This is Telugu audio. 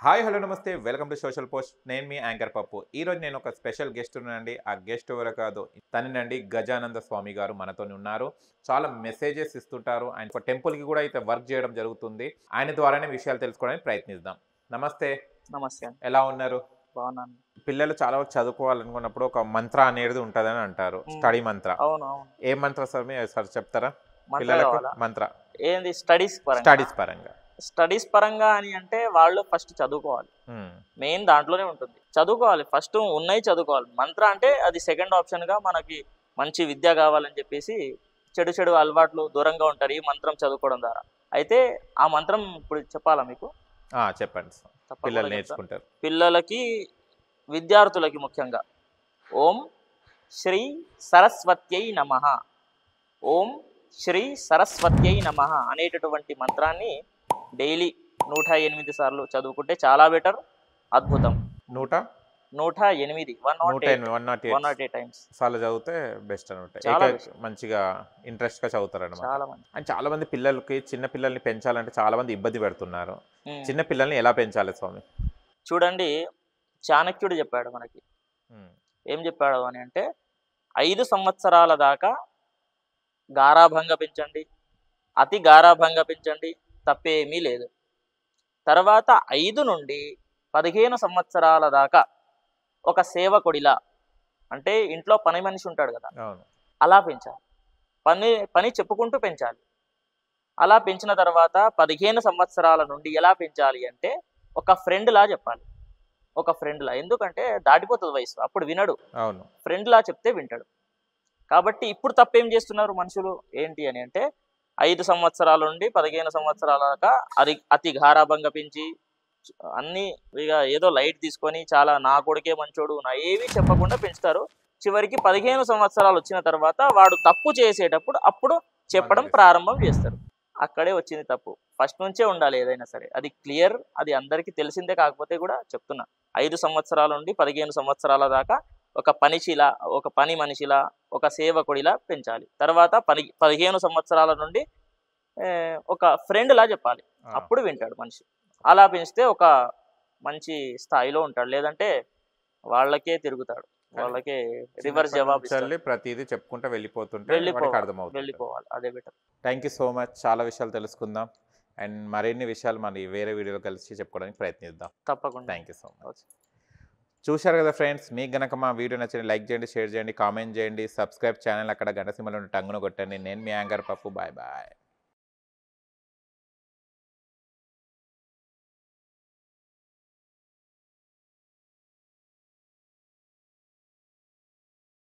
హాయ్ హలో నమస్తే వెల్కమ్ టు సోషల్ పోస్ట్. నేను మీ యాంకర్ పప్పు. ఈరోజు నేను ఒక స్పెషల్ గెస్ట్ ఉన్నానండి. ఆ గెస్ట్ ఎవరు కాదు, తనేనండి గజానంద స్వామి గారు మనతో ఉన్నారు. చాలా మెసేజెస్ ఇస్తుంటారు. ఆయన ఒక టెంపుల్కి కూడా అయితే వర్క్ చేయడం జరుగుతుంది. ఆయన ద్వారానే విషయాలు తెలుసుకోవడానికి ప్రయత్నిద్దాం. నమస్తే. నమస్తే. ఎలా ఉన్నారు? బాగున్నాను. పిల్లలు చాలా వరకు చదువుకోవాలనుకున్నప్పుడు ఒక మంత్ర అనేది ఉంటుందని అంటారు, స్టడీ మంత్ర. అవును అవును. ఏ మంత్ర సార్ మీరు సార్ చెప్తారా మంత్ర పిల్లలకు? కావాలా? మంత్ర ఏంది స్టడీస్ పరంగా స్టడీస్ పరంగా అని అంటే వాళ్ళు ఫస్ట్ చదువుకోవాలి. మెయిన్ దాంట్లోనే ఉంటుంది. చదువుకోవాలి, ఫస్ట్ ఉన్నాయి చదువుకోవాలి. మంత్ర అంటే అది సెకండ్ ఆప్షన్ గా మనకి మంచి విద్య కావాలని చెప్పేసి చెడు చెడు అలవాట్లు దూరంగా ఉంటారు ఈ మంత్రం చదువుకోవడం ద్వారా. అయితే ఆ మంత్రం ఇప్పుడు చెప్పాలా మీకు? చెప్పండి. తప్పకుండా పిల్లలు చెప్తా. నేర్చుకుంటారు. పిల్లలకి, విద్యార్థులకి ముఖ్యంగా ఓం శ్రీ సరస్వత్యై నమః, ఓం శ్రీ సరస్వత్యై నమః అనేటటువంటి మంత్రాన్ని డైలీ 108 సార్లు చదువుకుంటే చాలా బెటర్. అద్భుతం. 108 108 టైమ్స్ సార్లు చదివితే బెస్ట్ అనమాట. చాలా మంచిగా ఇంట్రెస్ట్గా చదువుతారు అనమాట. చాలా మంది. అండ్ చాలా మంది పిల్లలకి, చిన్న పిల్లల్ని పెంచాలంటే చాలా మంది ఇబ్బంది పెడుతున్నారు. చిన్న పిల్లల్ని ఎలా పెంచాలి స్వామి? చూడండి, చాణక్యుడు చెప్పాడు మనకి. ఏం చెప్పాడు అని అంటే 5 సంవత్సరాల దాకా గారాభంగా పెంచండి, అతి గారాభంగా పెంచండి, తప్పేమీ లేదు. తర్వాత 5 నుండి 15 సంవత్సరాల దాకా ఒక సేవకుడిలా, అంటే ఇంట్లో పని మనిషి ఉంటాడు కదా, అలా పెంచాలి. పని చెప్పుకుంటూ పెంచాలి. అలా పెంచిన తర్వాత 15 సంవత్సరాల నుండి ఎలా పెంచాలి అంటే ఒక ఫ్రెండ్లా చెప్పాలి. ఒక ఫ్రెండ్లా, ఎందుకంటే దాటిపోతుంది వయసు, అప్పుడు వినడు. ఫ్రెండ్లా చెప్తే వింటాడు. కాబట్టి ఇప్పుడు తప్పేం చేస్తున్నారు మనుషులు ఏంటి అని అంటే 5 సంవత్సరాల నుండి 15 సంవత్సరాల దాకా అతి గారాభంగా పెంచి అన్ని ఇక ఏదో లైట్ తీసుకొని చాలా నా కొడుకే మంచోడు నా ఏమీ చెప్పకుండా పెంచుతారు. చివరికి 15 సంవత్సరాలు వచ్చిన తర్వాత వాడు తప్పు చేసేటప్పుడు అప్పుడు చెప్పడం ప్రారంభం చేస్తారు. అక్కడే వచ్చింది తప్పు. ఫస్ట్ నుంచే ఉండాలి ఏదైనా సరే, అది క్లియర్, అది అందరికీ తెలిసిందే. కాకపోతే కూడా చెప్తున్నా, 5 సంవత్సరాల నుండి 15 సంవత్సరాల దాకా ఒక పని మనిషిలా, ఒక సేవకుడిలా పెంచాలి. తర్వాత 15 సంవత్సరాల నుండి ఒక ఫ్రెండ్లా చెప్పాలి. అప్పుడు వింటాడు మనిషి. అలా పెంచితే ఒక మంచి స్థాయిలో ఉంటాడు. లేదంటే వాళ్ళకే తిరుగుతాడు, వాళ్ళకే రివర్స్ జవాబు ఇస్తాడు. ప్రతిదీ చెప్పుకుంటూ వెళ్ళిపోవాలి. అదే better. Thank you so much. చాలా విషయాలు తెలుసుకుందాం అండ్ మరిన్ని విషయాలు మన వేరే వీడియోలో కలిసి చెప్పుకోవడానికి ప్రయత్నిద్దాం. తప్పకుండా. Thank you so much. చూశారు కదా ఫ్రెండ్స్, మీకు గనక మా వీడియో నచ్చింది లైక్ చేయండి, షేర్ చేయండి, కామెంట్ చేయండి, సబ్స్క్రైబ్ ఛానల్ అక్కడ గంట సింబల్ టంగును కొట్టండి. నేను మీ యాంకర్ పప్పు. Bye bye.